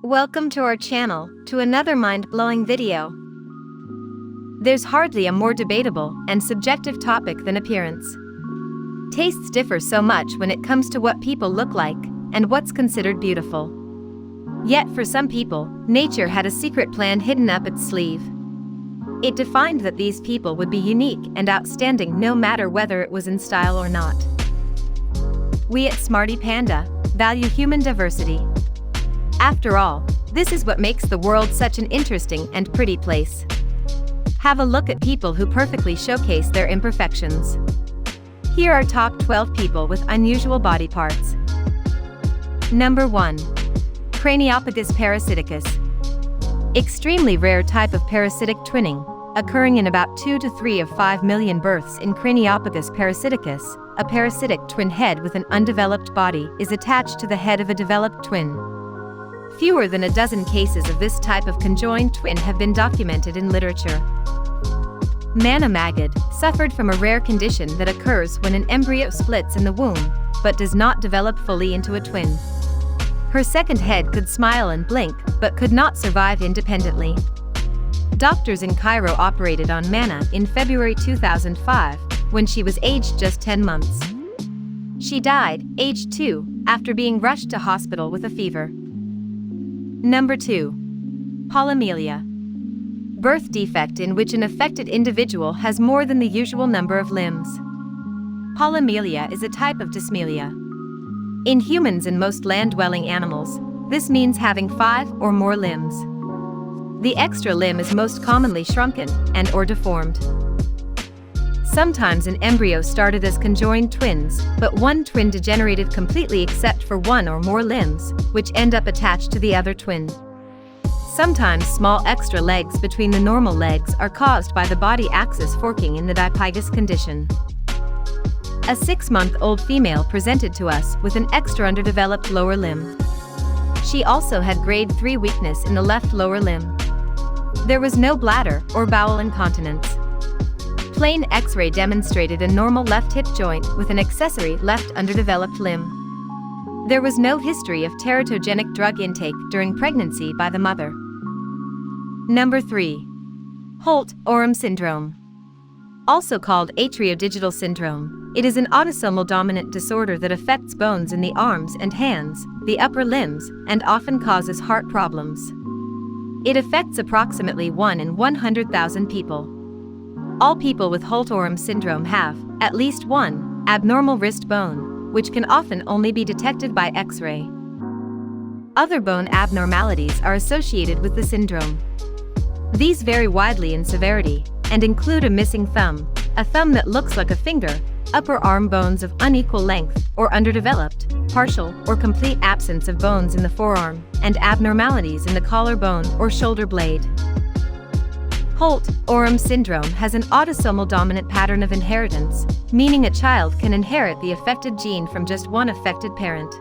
Welcome to our channel, to another mind-blowing video. There's hardly a more debatable and subjective topic than appearance. Tastes differ so much when it comes to what people look like and what's considered beautiful. Yet for some people, nature had a secret plan hidden up its sleeve. It defined that these people would be unique and outstanding no matter whether it was in style or not. We at Smarty Panda value human diversity. After all, this is what makes the world such an interesting and pretty place. Have a look at people who perfectly showcase their imperfections. Here are top 12 people with unusual body parts. Number 1. Craniopathist Parasiticus. Extremely rare type of parasitic twinning, occurring in about 2 to 3 of 5 million births in Craniopathist Parasiticus. A parasitic twin head with an undeveloped body is attached to the head of a developed twin. Fewer than a dozen cases of this type of conjoined twin have been documented in literature. Manna Magid suffered from a rare condition that occurs when an embryo splits in the womb, but does not develop fully into a twin. Her second head could smile and blink, but could not survive independently. Doctors in Cairo operated on Manna in February 2005, when she was aged just 10 months. She died, aged 2, after being rushed to hospital with a fever. Number 2. Polymelia. Birth defect in which an affected individual has more than the usual number of limbs. Polymelia is a type of dysmelia. In humans and most land-dwelling animals, this means having 5 or more limbs. The extra limb is most commonly shrunken and/or deformed. Sometimes an embryo started as conjoined twins, but one twin degenerated completely except for one or more limbs, which end up attached to the other twin. Sometimes small extra legs between the normal legs are caused by the body axis forking in the dipygus condition. A 6-month-old female presented to us with an extra underdeveloped lower limb. She also had grade 3 weakness in the left lower limb. There was no bladder or bowel incontinence. Plain X-ray demonstrated a normal left hip joint with an accessory left underdeveloped limb. There was no history of teratogenic drug intake during pregnancy by the mother. Number 3. Holt, Aurum syndrome. Also called atriodigital syndrome, it is an autosomal dominant disorder that affects bones in the arms and hands, the upper limbs, and often causes heart problems. It affects approximately 1 in 100,000 people. All people with Holt-Aurum syndrome have, at least one, abnormal wrist bone, which can often only be detected by X-ray. Other bone abnormalities are associated with the syndrome. These vary widely in severity, and include a missing thumb, a thumb that looks like a finger, upper arm bones of unequal length or underdeveloped, partial or complete absence of bones in the forearm, and abnormalities in the collarbone or shoulder blade. Holt-Aurum syndrome has an autosomal dominant pattern of inheritance, meaning a child can inherit the affected gene from just one affected parent.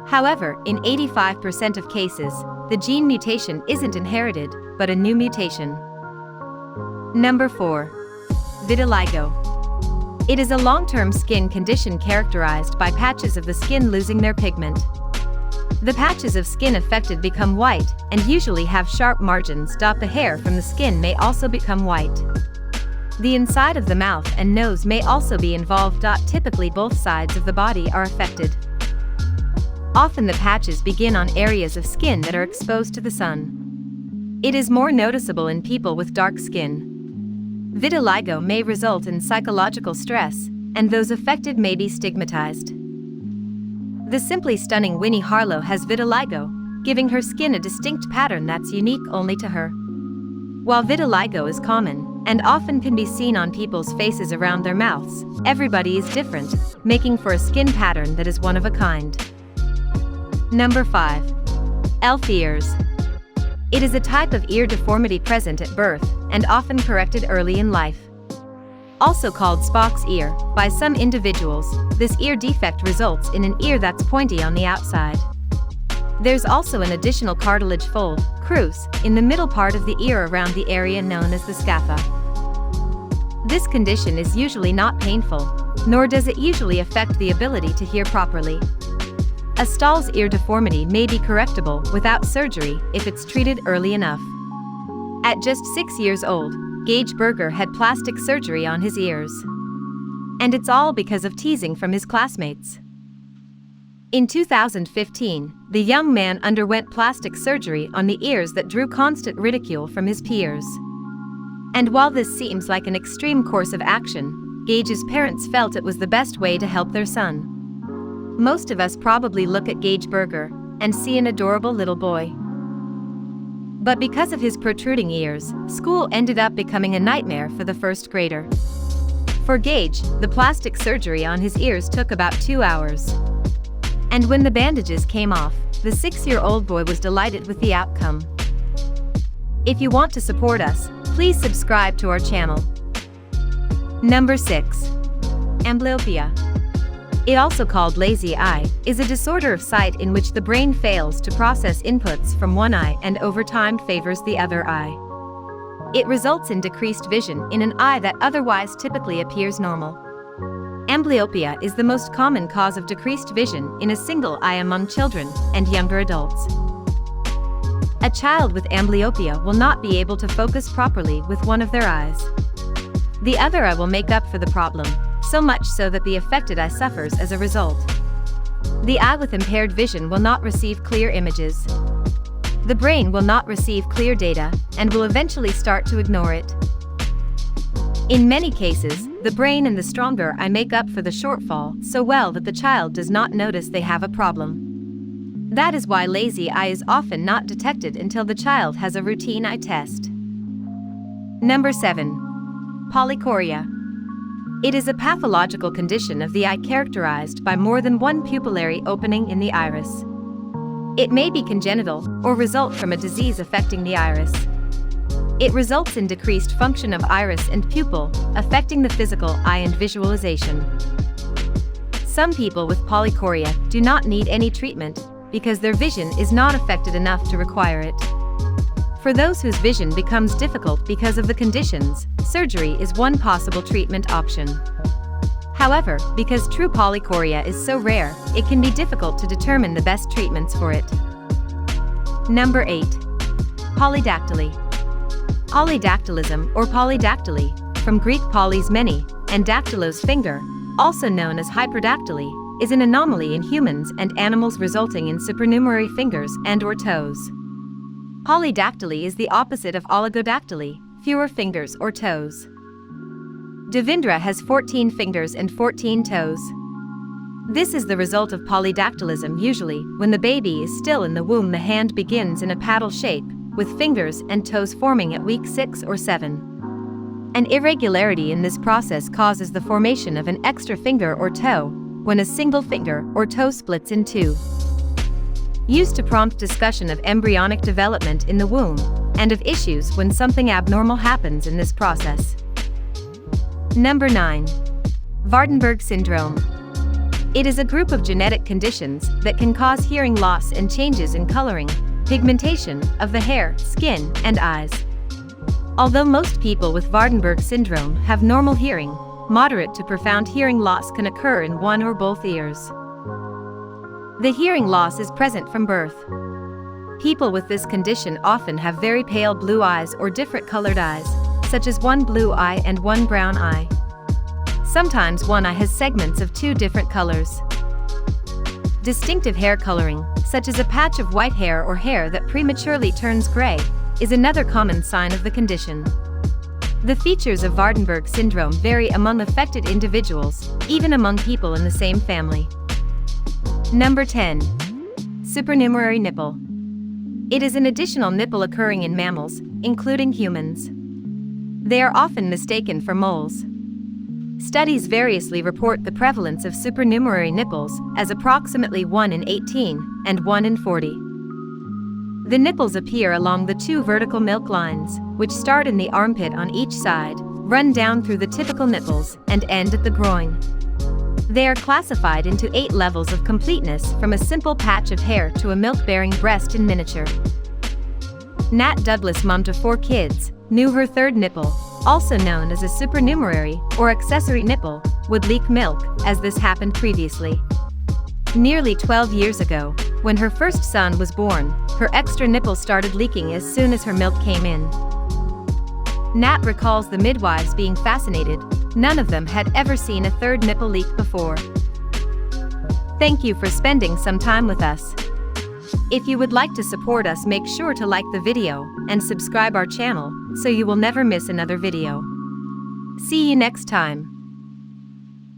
However, in 85% of cases, the gene mutation isn't inherited, but a new mutation. Number 4. Vitiligo. It is a long-term skin condition characterized by patches of the skin losing their pigment. The patches of skin affected become white, and usually have sharp margins. The hair from the skin may also become white. The inside of the mouth and nose may also be involved. Typically both sides of the body are affected. Often the patches begin on areas of skin that are exposed to the sun. It is more noticeable in people with dark skin. Vitiligo may result in psychological stress, and those affected may be stigmatized. The simply stunning Winnie Harlow has vitiligo, giving her skin a distinct pattern that's unique only to her. While vitiligo is common, and often can be seen on people's faces around their mouths, everybody is different, making for a skin pattern that is one of a kind. Number 5. Elf ears. It is a type of ear deformity present at birth, and often corrected early in life. Also called Spock's ear, by some individuals, this ear defect results in an ear that's pointy on the outside. There's also an additional cartilage fold, crus, in the middle part of the ear around the area known as the scapha. This condition is usually not painful, nor does it usually affect the ability to hear properly. A stall's ear deformity may be correctable without surgery if it's treated early enough. At just 6 years old, Gage Berger had plastic surgery on his ears. And it's all because of teasing from his classmates. In 2015, the young man underwent plastic surgery on the ears that drew constant ridicule from his peers. And while this seems like an extreme course of action, Gage's parents felt it was the best way to help their son. Most of us probably look at Gage Berger and see an adorable little boy. But because of his protruding ears, school ended up becoming a nightmare for the first grader. For Gage, the plastic surgery on his ears took about 2 hours. And when the bandages came off, the 6-year-old boy was delighted with the outcome. If you want to support us, please subscribe to our channel. Number 6. Amblyopia. It also called lazy eye, is a disorder of sight in which the brain fails to process inputs from one eye and over time favors the other eye. It results in decreased vision in an eye that otherwise typically appears normal. Amblyopia is the most common cause of decreased vision in a single eye among children and younger adults. A child with amblyopia will not be able to focus properly with one of their eyes. The other eye will make up for the problem, so much so that the affected eye suffers as a result. The eye with impaired vision will not receive clear images. The brain will not receive clear data and will eventually start to ignore it. In many cases, the brain and the stronger eye make up for the shortfall so well that the child does not notice they have a problem. That is why lazy eye is often not detected until the child has a routine eye test. Number 7. Polychoria. It is a pathological condition of the eye characterized by more than one pupillary opening in the iris. It may be congenital or result from a disease affecting the iris. It results in decreased function of iris and pupil, affecting the physical eye and visualization. Some people with polychoria do not need any treatment because their vision is not affected enough to require it. For those whose vision becomes difficult because of the conditions, surgery is one possible treatment option. However, because true polychoria is so rare, it can be difficult to determine the best treatments for it. Number 8. Polydactyly. Polydactylism or polydactyly, from Greek polys many, and dactylos finger, also known as hyperdactyly, is an anomaly in humans and animals resulting in supernumerary fingers and/or toes. Polydactyly is the opposite of oligodactyly, fewer fingers or toes. Devendra has 14 fingers and 14 toes. This is the result of polydactylism. Usually, when the baby is still in the womb, the hand begins in a paddle shape, with fingers and toes forming at week 6 or 7. An irregularity in this process causes the formation of an extra finger or toe, when a single finger or toe splits in two. Used to prompt discussion of embryonic development in the womb, and of issues when something abnormal happens in this process. Number 9. Vardenberg Syndrome. It is a group of genetic conditions that can cause hearing loss and changes in coloring, pigmentation of the hair, skin, and eyes. Although most people with Vardenberg syndrome have normal hearing, moderate to profound hearing loss can occur in one or both ears. The hearing loss is present from birth. People with this condition often have very pale blue eyes or different colored eyes, such as one blue eye and one brown eye. Sometimes one eye has segments of two different colors. Distinctive hair coloring, such as a patch of white hair or hair that prematurely turns gray, is another common sign of the condition. The features of Vardenberg syndrome vary among affected individuals, even among people in the same family. Number 10. Supernumerary nipple. It is an additional nipple occurring in mammals, including humans. They are often mistaken for moles. Studies variously report the prevalence of supernumerary nipples as approximately 1 in 18 and 1 in 40. The nipples appear along the two vertical milk lines, which start in the armpit on each side, run down through the typical nipples, and end at the groin. They are classified into 8 levels of completeness, from a simple patch of hair to a milk-bearing breast in miniature. Nat Douglas, mom to 4 kids, knew her third nipple, also known as a supernumerary or accessory nipple, would leak milk, as this happened previously. Nearly 12 years ago, when her first son was born, her extra nipple started leaking as soon as her milk came in. Nat recalls the midwives being fascinated. None of them had ever seen a third nipple leak before. Thank you for spending some time with us. If you would like to support us, make sure to like the video and subscribe our channel so you will never miss another video. See you next time.